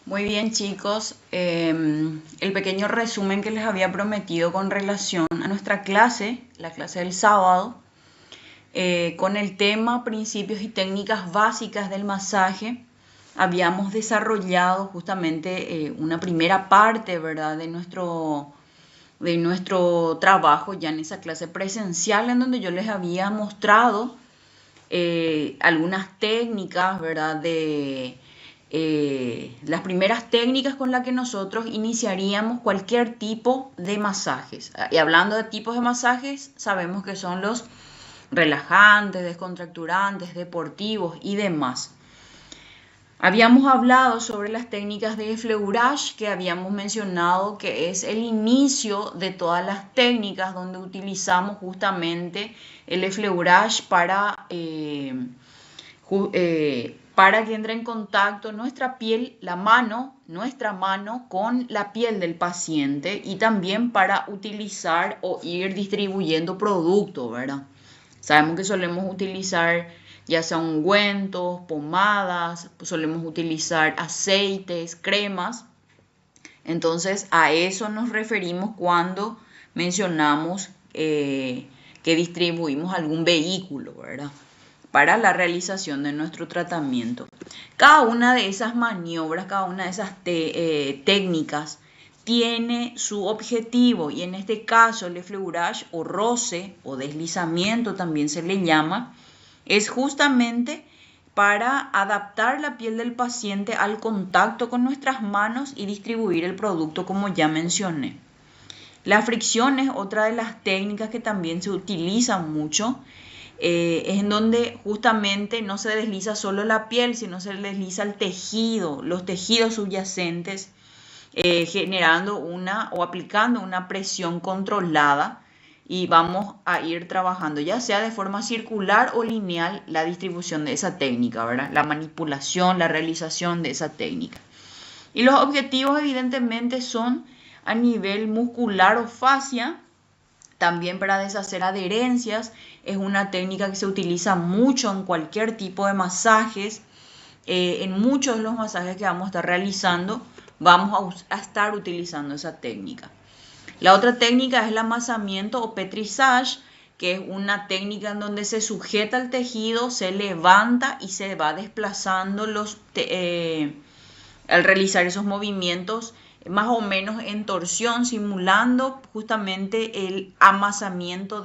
Muy bien, chicos. El pequeño resumen que les había prometido con relación a nuestra clase, la clase del sábado, con el tema principios y técnicas básicas del masaje. Habíamos desarrollado justamente una primera parte, ¿verdad?, de nuestro trabajo ya en esa clase presencial en donde yo les había mostrado algunas técnicas, ¿verdad? Las primeras técnicas con las que nosotros iniciaríamos cualquier tipo de masajes. Y hablando de tipos de masajes, sabemos que son los relajantes, descontracturantes, deportivos y demás. Habíamos hablado sobre las técnicas de fleurage, que habíamos mencionado que es el inicio de todas las técnicas donde utilizamos justamente el fleurage para que entre en contacto nuestra piel, nuestra mano con la piel del paciente, y también para utilizar o ir distribuyendo producto, ¿verdad? Sabemos que solemos utilizar ya sea ungüentos, pomadas, solemos utilizar aceites, cremas. Entonces a eso nos referimos cuando mencionamos que distribuimos algún vehículo, ¿verdad?, para la realización de nuestro tratamiento. Cada una de esas maniobras, cada una de esas técnicas tiene su objetivo, y en este caso el fleurage o roce o deslizamiento también se le llama, es justamente para adaptar la piel del paciente al contacto con nuestras manos y distribuir el producto, como ya mencioné. La fricción es otra de las técnicas que también se utiliza mucho. Es en donde justamente no se desliza solo la piel, sino se desliza el tejido, los tejidos subyacentes, generando o aplicando una presión controlada, y vamos a ir trabajando ya sea de forma circular o lineal la distribución de esa técnica, ¿verdad? La manipulación, la realización de esa técnica. Y los objetivos evidentemente son a nivel muscular o fascia, también para deshacer adherencias. Es una técnica que se utiliza mucho en cualquier tipo de masajes. En muchos de los masajes que vamos a estar realizando vamos a estar utilizando esa técnica. La otra técnica es el amasamiento o petrissage, que es una técnica en donde se sujeta el tejido, se levanta y se va desplazando al realizar esos movimientos más o menos en torsión, simulando justamente el amasamiento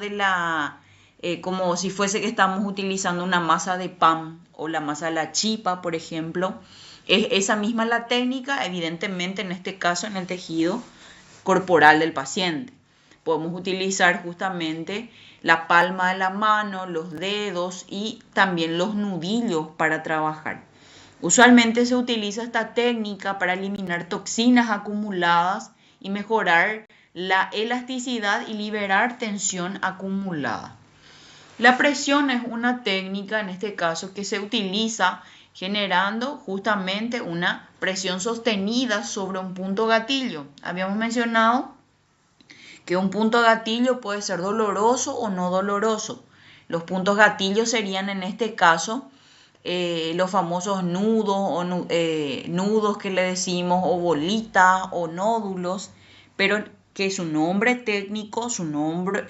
como si fuese que estamos utilizando una masa de pan o la masa de la chipa, por ejemplo. Es esa misma la técnica, evidentemente en este caso en el tejido corporal del paciente. Podemos utilizar justamente la palma de la mano, los dedos y también los nudillos para trabajar. Usualmente se utiliza esta técnica para eliminar toxinas acumuladas y mejorar la elasticidad y liberar tensión acumulada. La presión es una técnica, en este caso, que se utiliza generando justamente una presión sostenida sobre un punto gatillo. Habíamos mencionado que un punto gatillo puede ser doloroso o no doloroso. Los puntos gatillos serían en este caso los famosos nudos que le decimos, o bolitas o nódulos, pero que su nombre técnico, su nombre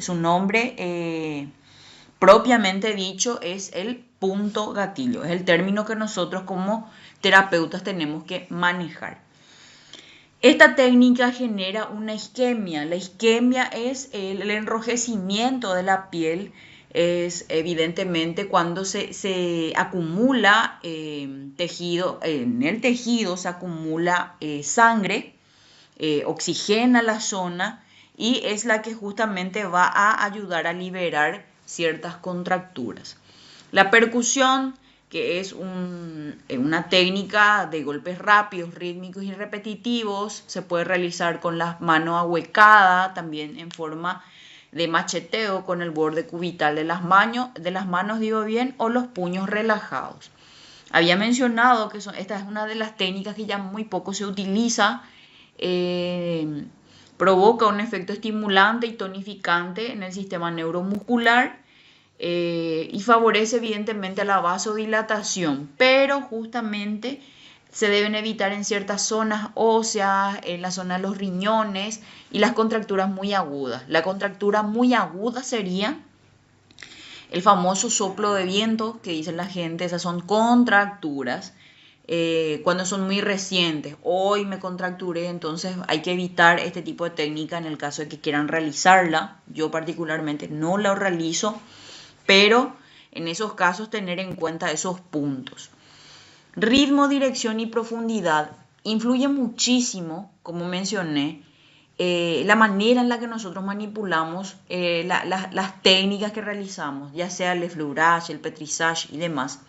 propiamente dicho es el punto gatillo. Es el término que nosotros como terapeutas tenemos que manejar. Esta técnica genera una isquemia. La isquemia es el enrojecimiento de la piel. Es evidentemente cuando se acumula tejido, en el tejido se acumula sangre, oxigena la zona, y es la que justamente va a ayudar a liberar ciertas contracturas. La percusión, que es una técnica de golpes rápidos, rítmicos y repetitivos, se puede realizar con las manos ahuecadas, también en forma de macheteo con el borde cubital de las manos, o los puños relajados. Había mencionado que esta es una de las técnicas que ya muy poco se utiliza. Provoca un efecto estimulante y tonificante en el sistema neuromuscular, y favorece evidentemente la vasodilatación, pero justamente Se deben evitar en ciertas zonas óseas, en la zona de los riñones y las contracturas muy agudas. La contractura muy aguda sería el famoso soplo de viento que dice la gente. Esas son contracturas cuando son muy recientes. Hoy me contracturé, entonces hay que evitar este tipo de técnica en el caso de que quieran realizarla. Yo particularmente no la realizo, pero en esos casos tener en cuenta esos puntos. Ritmo, dirección y profundidad influye muchísimo, como mencioné, la manera en la que nosotros manipulamos las técnicas que realizamos, ya sea el effleurage, el pétrissage y demás.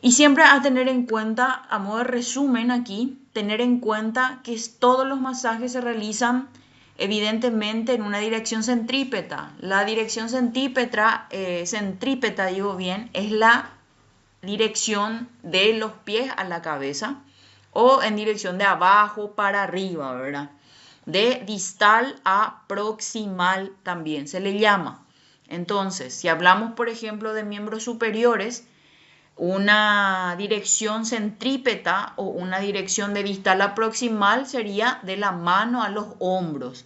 Y siempre a tener en cuenta, a modo de resumen aquí, tener en cuenta que todos los masajes se realizan evidentemente en una dirección centrípeta. La dirección centrípeta, digo bien, es la dirección de los pies a la cabeza o en dirección de abajo para arriba, ¿verdad? De distal a proximal también se le llama. Entonces, si hablamos, por ejemplo, de miembros superiores, una dirección centrípeta o una dirección de distal a proximal sería de la mano a los hombros.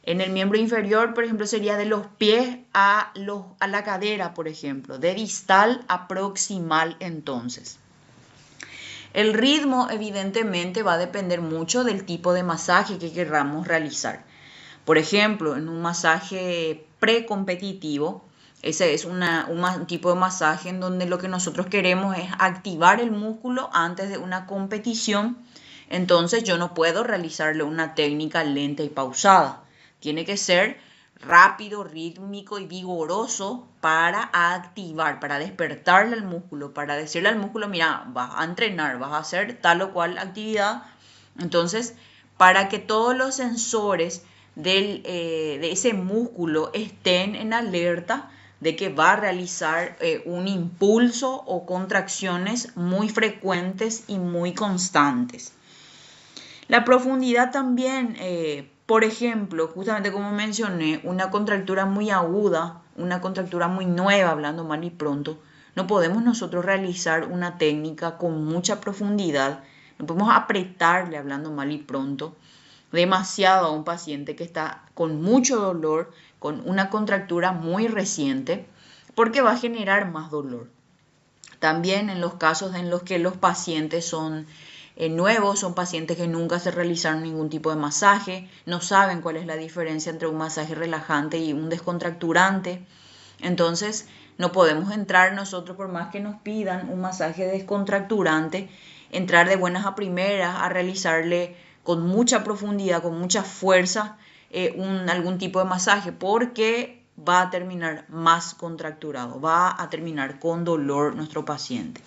En el miembro inferior, por ejemplo, sería de los pies a la cadera, por ejemplo, de distal a proximal entonces. El ritmo evidentemente va a depender mucho del tipo de masaje que queramos realizar. Por ejemplo, en un masaje precompetitivo, ese es un tipo de masaje en donde lo que nosotros queremos es activar el músculo antes de una competición. Entonces yo no puedo realizarle una técnica lenta y pausada. Tiene que ser rápido, rítmico y vigoroso para activar, para despertarle al músculo, para decirle al músculo, mira, vas a entrenar, vas a hacer tal o cual actividad. Entonces, para que todos los sensores de ese músculo estén en alerta de que va a realizar un impulso o contracciones muy frecuentes y muy constantes. La profundidad también, por ejemplo, justamente como mencioné, una contractura muy aguda, una contractura muy nueva, hablando mal y pronto, no podemos nosotros realizar una técnica con mucha profundidad, no podemos apretarle, hablando mal y pronto, demasiado a un paciente que está con mucho dolor, con una contractura muy reciente, porque va a generar más dolor. También en los casos en los que los pacientes son nuevos, son pacientes que nunca se realizaron ningún tipo de masaje, no saben cuál es la diferencia entre un masaje relajante y un descontracturante. Entonces, no podemos entrar nosotros, por más que nos pidan un masaje descontracturante, entrar de buenas a primeras a realizarle con mucha profundidad, con mucha fuerza, algún tipo de masaje, porque va a terminar más contracturado, va a terminar con dolor nuestro paciente.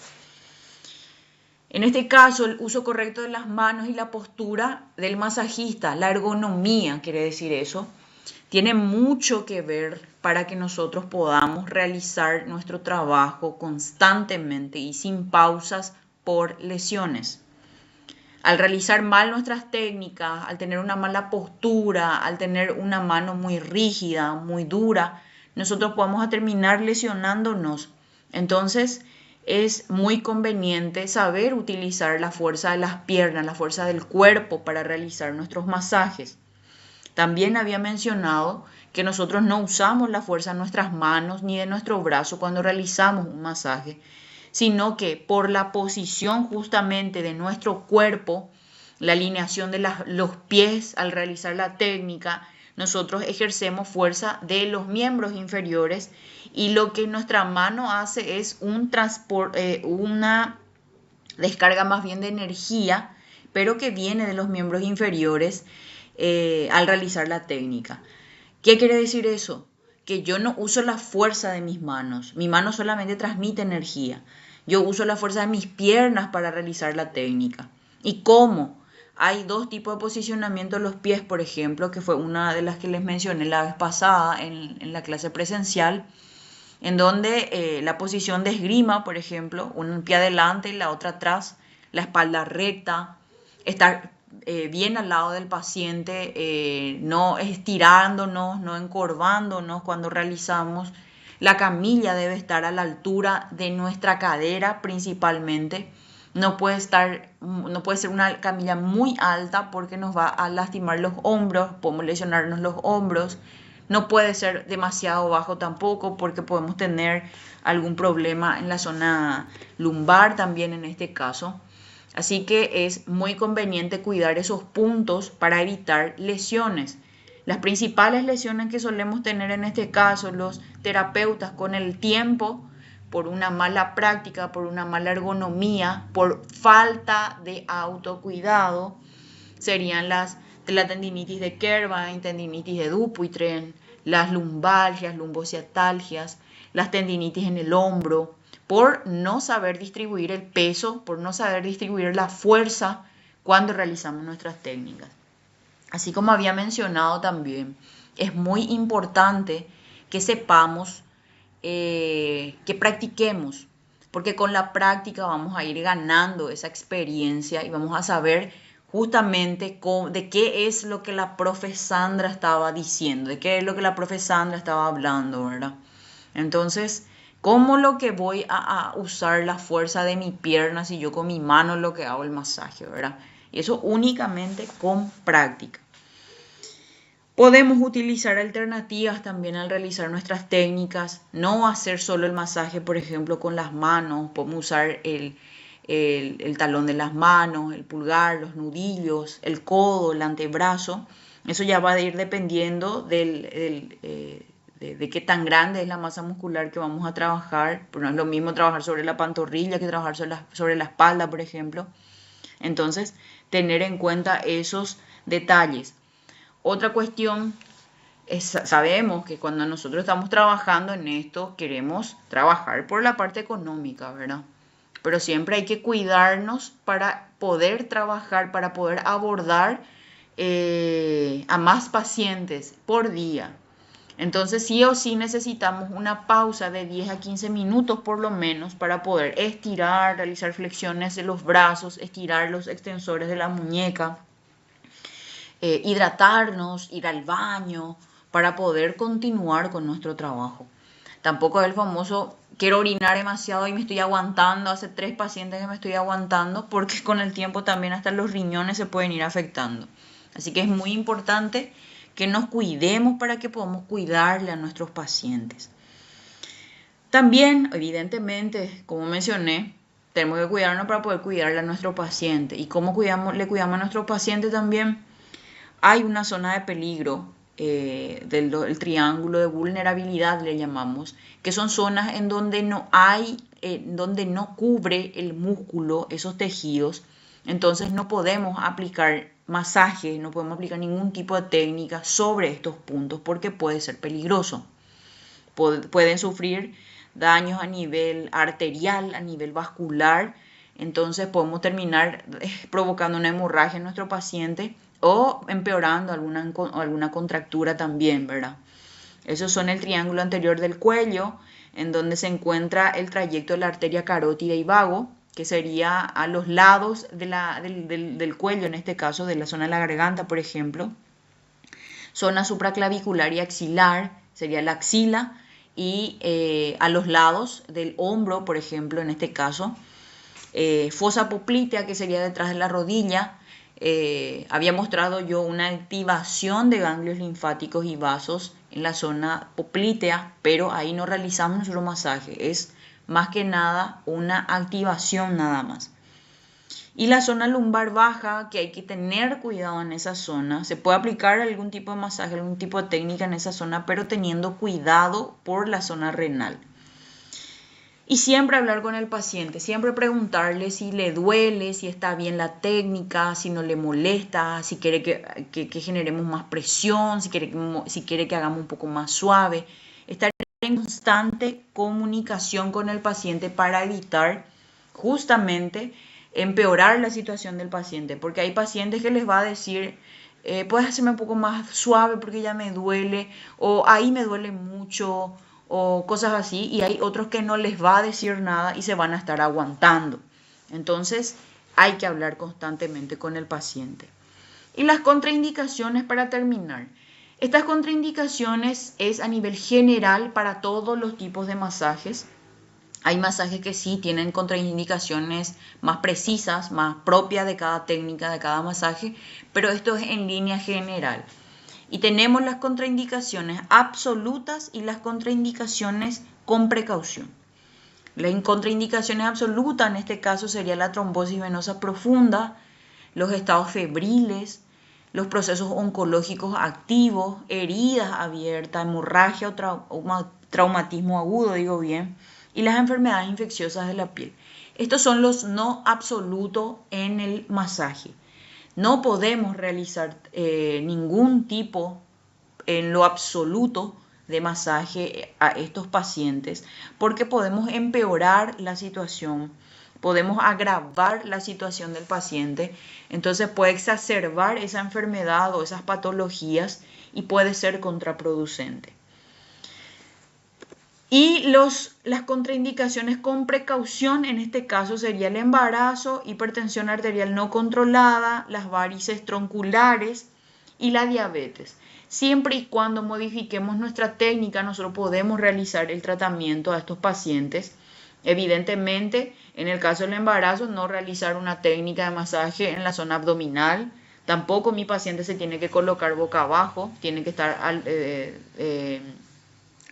En este caso, el uso correcto de las manos y la postura del masajista, la ergonomía, quiere decir eso, tiene mucho que ver para que nosotros podamos realizar nuestro trabajo constantemente y sin pausas por lesiones. Al realizar mal nuestras técnicas, al tener una mala postura, al tener una mano muy rígida, muy dura, nosotros podemos terminar lesionándonos. Entonces, es muy conveniente saber utilizar la fuerza de las piernas, la fuerza del cuerpo para realizar nuestros masajes. También había mencionado que nosotros no usamos la fuerza de nuestras manos ni de nuestro brazo cuando realizamos un masaje, sino que por la posición justamente de nuestro cuerpo, la alineación de los pies al realizar la técnica, nosotros ejercemos fuerza de los miembros inferiores y lo que nuestra mano hace es una descarga más bien de energía, pero que viene de los miembros inferiores al realizar la técnica. ¿Qué quiere decir eso? Que yo no uso la fuerza de mis manos. Mi mano solamente transmite energía. Yo uso la fuerza de mis piernas para realizar la técnica. ¿Y cómo? Hay dos tipos de posicionamiento de los pies, por ejemplo, que fue una de las que les mencioné la vez pasada en la clase presencial, en donde la posición de esgrima, por ejemplo, un pie adelante y la otra atrás, la espalda recta, estar bien al lado del paciente, no estirándonos, no encorvándonos cuando realizamos. La camilla debe estar a la altura de nuestra cadera principalmente, No puede ser una camilla muy alta porque nos va a lastimar los hombros, podemos lesionarnos los hombros. No puede ser demasiado bajo tampoco porque podemos tener algún problema en la zona lumbar también en este caso. Así que es muy conveniente cuidar esos puntos para evitar lesiones. Las principales lesiones que solemos tener en este caso los terapeutas con el tiempo, por una mala práctica, por una mala ergonomía, por falta de autocuidado, serían la tendinitis de Kerbein, tendinitis de Dupuytren, las lumbalgias, lumbociatalgias, las tendinitis en el hombro, por no saber distribuir el peso, por no saber distribuir la fuerza cuando realizamos nuestras técnicas. Así como había mencionado también, es muy importante que sepamos, que practiquemos, porque con la práctica vamos a ir ganando esa experiencia y vamos a saber justamente de qué es lo que la profe Sandra estaba diciendo, de qué es lo que la profe Sandra estaba hablando, ¿verdad? Entonces, ¿cómo lo que voy a usar la fuerza de mi pierna si yo con mi mano lo que hago el masaje, ¿verdad? Y eso únicamente con práctica. Podemos utilizar alternativas también al realizar nuestras técnicas, no hacer solo el masaje, por ejemplo, con las manos, podemos usar el talón de las manos, el pulgar, los nudillos, el codo, el antebrazo. Eso ya va a ir dependiendo de qué tan grande es la masa muscular que vamos a trabajar. Pero no es lo mismo trabajar sobre la pantorrilla que trabajar sobre la espalda, por ejemplo. Entonces, tener en cuenta esos detalles. Otra cuestión es, sabemos que cuando nosotros estamos trabajando en esto, queremos trabajar por la parte económica, ¿verdad? Pero siempre hay que cuidarnos para poder trabajar, para poder abordar a más pacientes por día. Entonces sí o sí necesitamos una pausa de 10 a 15 minutos por lo menos para poder estirar, realizar flexiones de los brazos, estirar los extensores de la muñeca, hidratarnos, ir al baño, para poder continuar con nuestro trabajo. Tampoco es el famoso, quiero orinar demasiado y me estoy aguantando, hace 3 pacientes que me estoy aguantando, porque con el tiempo también hasta los riñones se pueden ir afectando. Así que es muy importante que nos cuidemos para que podamos cuidarle a nuestros pacientes. También, evidentemente, como mencioné, tenemos que cuidarnos para poder cuidarle a nuestro paciente. ¿Y cómo le cuidamos a nuestro paciente también? Hay una zona de peligro, el triángulo de vulnerabilidad le llamamos, que son zonas en donde donde no cubre el músculo, esos tejidos. Entonces no podemos aplicar masaje, no podemos aplicar ningún tipo de técnica sobre estos puntos porque puede ser peligroso. Pueden sufrir daños a nivel arterial, a nivel vascular. Entonces podemos terminar provocando una hemorragia en nuestro paciente o empeorando alguna contractura también, ¿verdad? Esos son el triángulo anterior del cuello, en donde se encuentra el trayecto de la arteria carótida y vago, que sería a los lados del cuello, en este caso de la zona de la garganta, por ejemplo. Zona supraclavicular y axilar, sería la axila, y a los lados del hombro, por ejemplo, en este caso. Fosa poplitea, que sería detrás de la rodilla. Había mostrado yo una activación de ganglios linfáticos y vasos en la zona poplitea, pero ahí no realizamos nuestro masaje, es más que nada una activación nada más. Y la zona lumbar baja, que hay que tener cuidado en esa zona, se puede aplicar algún tipo de masaje, algún tipo de técnica en esa zona, pero teniendo cuidado por la zona renal. Y siempre hablar con el paciente, siempre preguntarle si le duele, si está bien la técnica, si no le molesta, si quiere que generemos más presión, si quiere que hagamos un poco más suave. Estar en constante comunicación con el paciente para evitar justamente empeorar la situación del paciente. Porque hay pacientes que les va a decir, puedes hacerme un poco más suave porque ya me duele, o ahí me duele mucho, o cosas así, y hay otros que no les va a decir nada y se van a estar aguantando. Entonces hay que hablar constantemente con el paciente. Y las contraindicaciones para terminar. Estas contraindicaciones es a nivel general para todos los tipos de masajes. Hay masajes que sí tienen contraindicaciones más precisas, más propias de cada técnica, de cada masaje, pero esto es en línea general. Y tenemos las contraindicaciones absolutas y las contraindicaciones con precaución. La contraindicación absoluta en este caso sería la trombosis venosa profunda, los estados febriles, los procesos oncológicos activos, heridas abiertas, hemorragia o traumatismo agudo, digo bien, y las enfermedades infecciosas de la piel. Estos son los no absolutos en el masaje. No podemos realizar ningún tipo en lo absoluto de masaje a estos pacientes porque podemos empeorar la situación, podemos agravar la situación del paciente, entonces puede exacerbar esa enfermedad o esas patologías y puede ser contraproducente. Y las contraindicaciones con precaución, en este caso sería el embarazo, hipertensión arterial no controlada, las varices tronculares y la diabetes. Siempre y cuando modifiquemos nuestra técnica, nosotros podemos realizar el tratamiento a estos pacientes. Evidentemente, en el caso del embarazo, no realizar una técnica de masaje en la zona abdominal. Tampoco mi paciente se tiene que colocar boca abajo, tiene que estar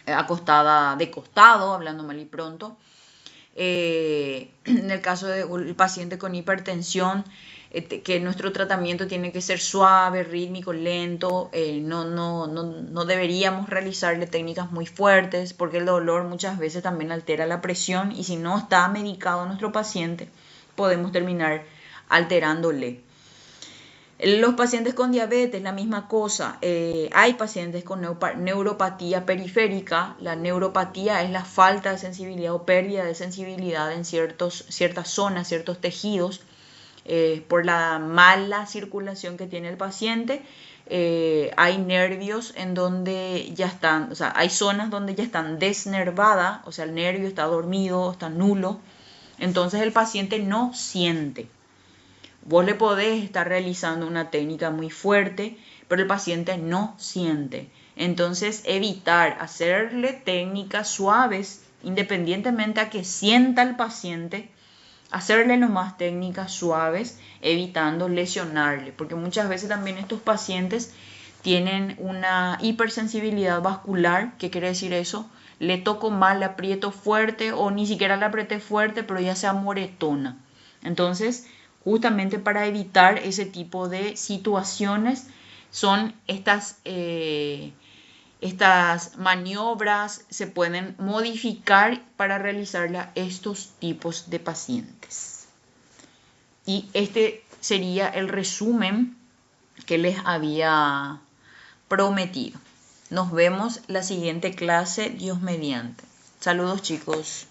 acostada de costado, hablando mal y pronto. En el caso del paciente con hipertensión, que nuestro tratamiento tiene que ser suave, rítmico, lento, no deberíamos realizarle técnicas muy fuertes porque el dolor muchas veces también altera la presión y si no está medicado nuestro paciente podemos terminar alterándole. Los pacientes con diabetes, la misma cosa. Hay pacientes con neuropatía periférica. La neuropatía es la falta de sensibilidad o pérdida de sensibilidad en ciertas zonas, ciertos tejidos, por la mala circulación que tiene el paciente. Hay nervios en donde ya están, o sea, hay zonas donde ya están desnervadas, o sea, el nervio está dormido, está nulo. Entonces el paciente no siente. Vos le podés estar realizando una técnica muy fuerte, pero el paciente no siente. Entonces, evitar hacerle técnicas suaves, independientemente a que sienta el paciente, hacerle nomás técnicas suaves, evitando lesionarle. Porque muchas veces también estos pacientes tienen una hipersensibilidad vascular. ¿Qué quiere decir eso? Le toco mal, le aprieto fuerte o ni siquiera le apreté fuerte, pero ya se amoretona. Entonces, justamente para evitar ese tipo de situaciones son estas maniobras, se pueden modificar para realizarle a estos tipos de pacientes. Y este sería el resumen que les había prometido. Nos vemos la siguiente clase, Dios mediante. Saludos, chicos.